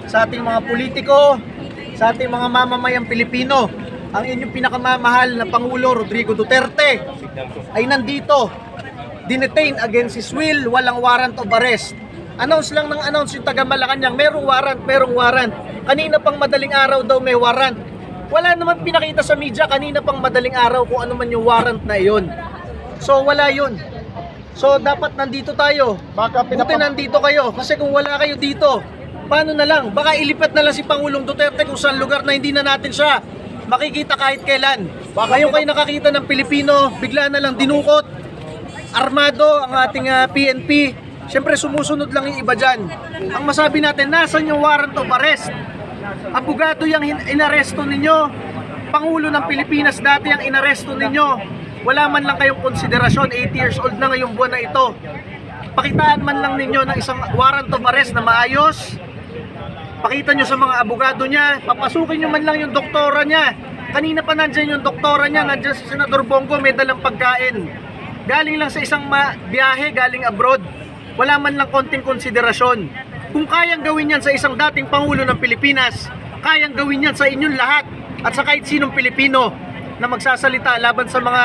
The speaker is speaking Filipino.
Sa ating mga politiko, sa ating mga mamamayang Pilipino, ang inyong pinakamamahal na Pangulo Rodrigo Duterte ay nandito, dinetain against his will, walang warrant of arrest. Announce lang ng announce yung taga Malacanang, merong warrant. Kanina pang madaling araw daw may warrant. Wala naman pinakita sa media kanina pang madaling araw kung ano man yung warrant na iyon. So wala yun. So dapat nandito tayo. Buti nandito kayo, kasi kung wala kayo dito, paano na lang? Baka ilipat na lang si Pangulong Duterte kung saan lugar na hindi na natin siya makikita kahit kailan. Ngayon kayo nakakita ng Pilipino, bigla na lang dinukot, armado ang ating PNP. Siyempre sumusunod lang yung iba dyan. Ang masabi natin, nasan yung warrant of arrest? Abogado yung inaresto ninyo. Pangulo ng Pilipinas dati ang inaresto ninyo. Wala man lang kayong konsiderasyon, 80 years old na ngayong buwan na ito. Pakitaan man lang ninyo ng isang warrant of arrest na maayos. Pakita nyo sa mga abogado niya, papasukin nyo man lang yung doktora niya. Kanina pa nandyan yung doktora niya, nandyan si Senador Bongo, may dalang pagkain. Galing lang sa isang biyahe, galing abroad. Wala man lang konting konsiderasyon. Kung kayang gawin yan sa isang dating Pangulo ng Pilipinas, kayang gawin yan sa inyong lahat at sa kahit sinong Pilipino na magsasalita laban sa mga